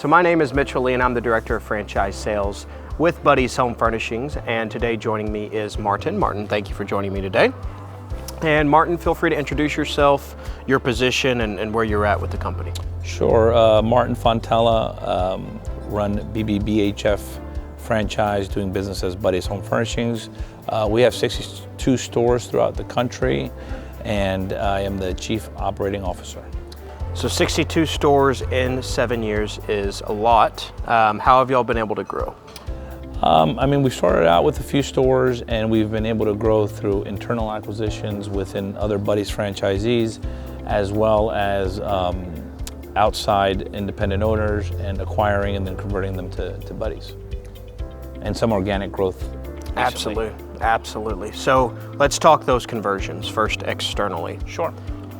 So my name is Mitchell Lee and I'm the Director of Franchise Sales with Buddy's Home Furnishings, and today joining me is Martin. Martin, thank you for joining me today. And Martin, feel free to introduce yourself, your position, and where you're at with the company. Sure, Martin Fontela, run BBBHF franchise, doing business as Buddy's Home Furnishings. We have 62 stores throughout the country, and I am the Chief Operating Officer. So 62 stores in 7 years is a lot. How have y'all been able to grow? We started out with a few stores, and we've been able to grow through internal acquisitions within other Buddy's franchisees, as well as outside independent owners, and acquiring and then converting them to Buddy's. And some organic growth recently. Absolutely. So let's talk those conversions first externally. Sure.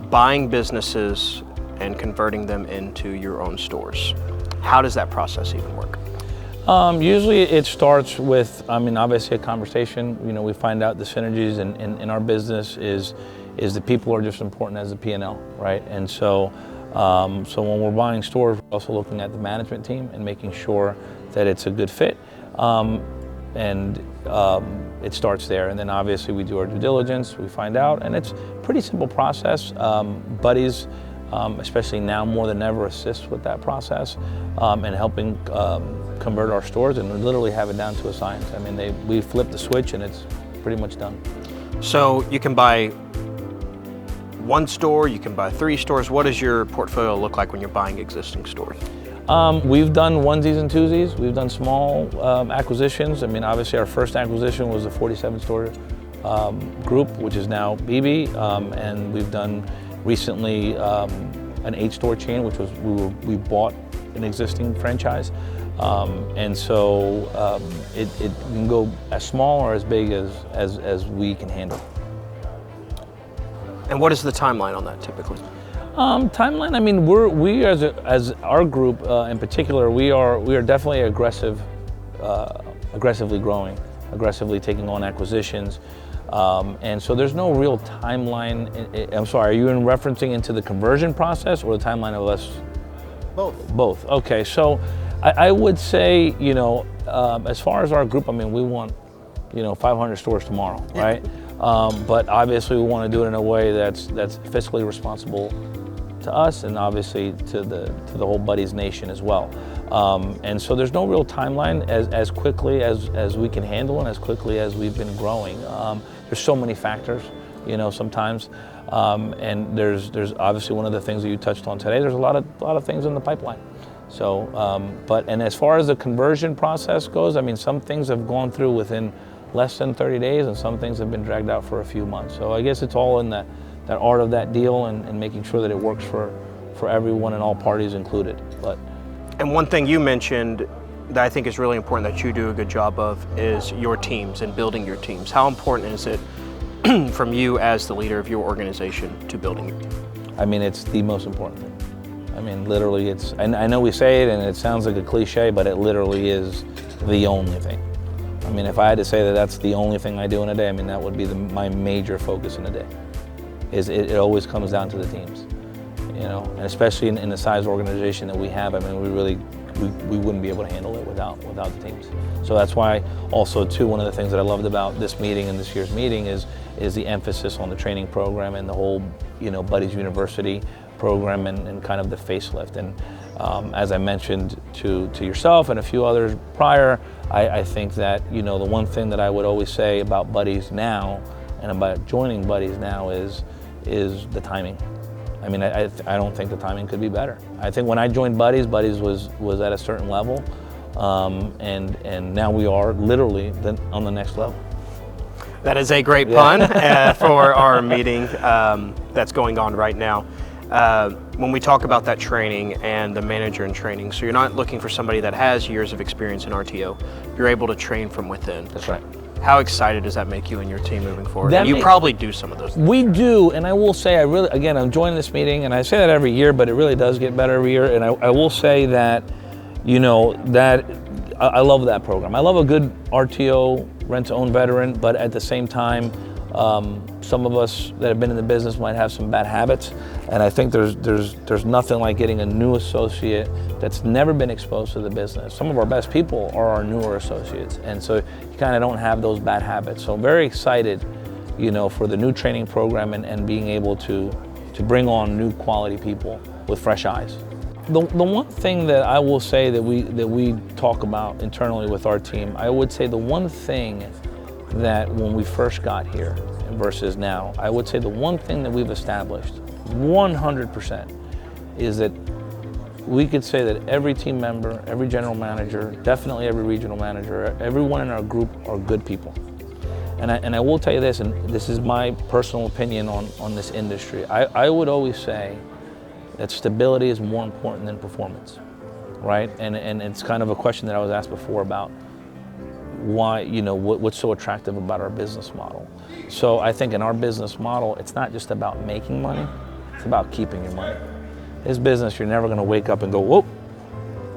Buying businesses and converting them into your own stores. How does that process even work? Usually it starts with, obviously a conversation. We find out the synergies in our business is the people are just important as the P&L, right? And so when we're buying stores, we're also looking at the management team and making sure that it's a good fit. It starts there, and then obviously we do our due diligence, we find out, and it's a pretty simple process. Buddy's, especially now more than ever, assists with that process and helping convert our stores, and we literally have it down to a science. We flip the switch and it's pretty much done. So you can buy one store, you can buy 3 stores. What does your portfolio look like when you're buying existing stores? We've done onesies and twosies. We've done small acquisitions. Obviously our first acquisition was a 47-store group, which is now BB, and we've done recently an 8-store chain, which was we bought an existing franchise, and so it can go as small or as big as we can handle. And what is the timeline on that typically? Timeline. We as our group in particular, we are definitely aggressively growing, aggressively taking on acquisitions. And so there's no real timeline. I'm sorry, are you referencing into the conversion process or the timeline of us? Both. Okay, so I would say, as far as our group, we want, 500 stores tomorrow, right? But obviously we want to do it in a way that's fiscally responsible to us, and obviously to the whole Buddy's Nation as well. And so there's no real timeline. As quickly as we can handle and as quickly as we've been growing. There's so many factors, sometimes, and there's obviously one of the things that you touched on today. There's a lot of things in the pipeline. So, and as far as the conversion process goes, some things have gone through within less than 30 days, and some things have been dragged out for a few months. So I guess it's all in that art of that deal and making sure that it works for everyone and all parties included. And one thing you mentioned that I think is really important that you do a good job of is your teams and building your teams. How important is it from you as the leader of your organization to building your team? It's the most important thing. Literally I know we say it and it sounds like a cliche, but it literally is the only thing. If I had to say that that's the only thing I do in a day, that would be my major focus in a day. It always comes down to the teams, and especially in the size organization that we have. We wouldn't be able to handle it without the teams. So that's why also too, one of the things that I loved about this meeting and this year's meeting is the emphasis on the training program and the whole Buddy's University program and kind of the facelift. And as I mentioned to yourself and a few others prior, I think that the one thing that I would always say about Buddy's now and about joining Buddy's now is the timing. I don't think the timing could be better. I think when I joined Buddy's was at a certain level, and now we are literally on the next level. That is a great pun for our meeting that's going on right now. When we talk about that training and the manager in training, so you're not looking for somebody that has years of experience in RTO, you're able to train from within. That's right. How excited does that make you and your team moving forward? And you probably do some of those things. We do, and I will say, I'm joining this meeting, and I say that every year, but it really does get better every year, and I will say that, I love that program. I love a good RTO, rent-to-own veteran, but at the same time, some of us that have been in the business might have some bad habits, and I think there's nothing like getting a new associate that's never been exposed to the business. Some of our best people are our newer associates, and so you kind of don't have those bad habits. So I'm very excited, for the new training program and being able to bring on new quality people with fresh eyes. The one thing that I will say that we talk about internally with our team, I would say the one thing that when we first got here versus now, I would say the one thing that we've established 100% is that we could say that every team member, every general manager, definitely every regional manager, everyone in our group are good people. And I will tell you this, and this is my personal opinion on this industry. I would always say that stability is more important than performance, right? And it's kind of a question that I was asked before about why, what's so attractive about our business model. So I think in our business model, it's not just about making money, it's about keeping your money. This business, you're never gonna wake up and go, whoop,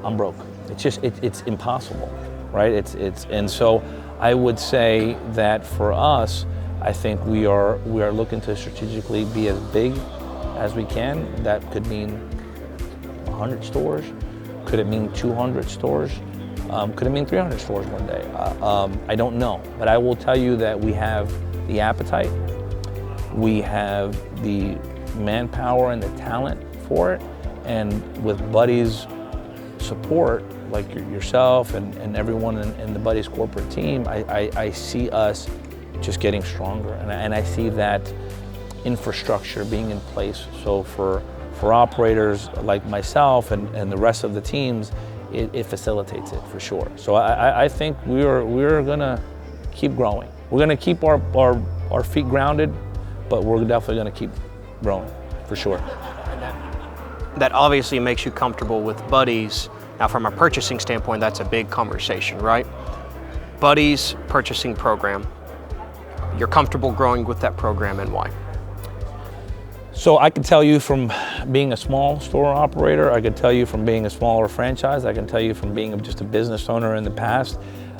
I'm broke. It's impossible, right? And so I would say that for us, I think we are looking to strategically be as big as we can. That could mean 100 stores. Could it mean 200 stores? Could it mean 300 stores one day? I don't know, but I will tell you that we have the appetite, we have the manpower and the talent for it, and with Buddy's support, like yourself and everyone in the Buddy's corporate team, I see us just getting stronger, and I see that infrastructure being in place. So for operators like myself and the rest of the teams, it facilitates it for sure. So I think we're gonna keep growing. We're gonna keep our feet grounded, but we're definitely gonna keep growing for sure. That obviously makes you comfortable with Buddy's. Now from a purchasing standpoint, that's a big conversation, right? Buddy's purchasing program, you're comfortable growing with that program, and why? So I can tell you from being a small store operator, I can tell you from being a smaller franchise, I can tell you from being just a business owner in the past,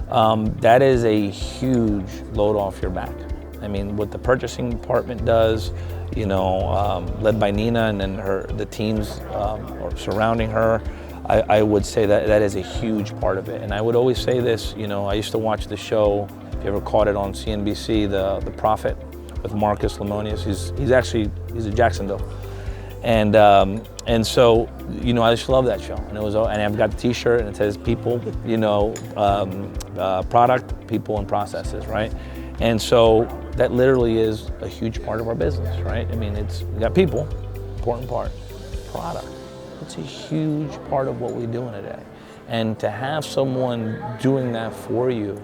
that is a huge load off your back. I mean, what the purchasing department does, led by Nina and then the teams surrounding her, I would say that is a huge part of it. And I would always say this, I used to watch the show, if you ever caught it on CNBC, The Prophet, with Marcus Lemonis. He's a Jacksonville. And so, I just love that show. And I've got the t-shirt and it says people, product, people, and processes, right? And so that literally is a huge part of our business, right? I mean, we got people, important part, product. It's a huge part of what we do in a day. And to have someone doing that for you,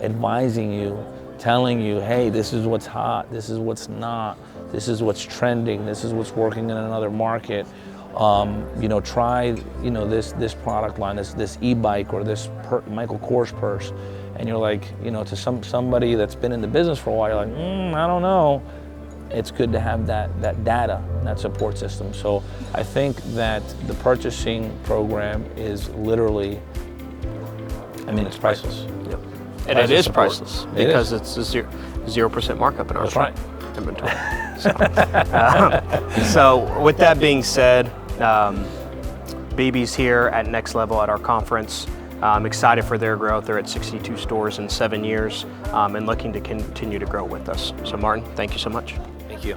advising you, telling you, hey, this is what's hot, this is what's not, this is what's trending, this is what's working in another market. Try, this product line, this e-bike or this Michael Kors purse. And you're like, to somebody that's been in the business for a while, you're like, I don't know. It's good to have that data and that support system. So I think that the purchasing program is literally, it's priceless. Yep. And it is priceless because it's a 0% markup in our inventory. So with that being said, BB's here at Next Level at our conference. I'm excited for their growth. They're at 62 stores in 7 years and looking to continue to grow with us. So Martin, thank you so much. Thank you.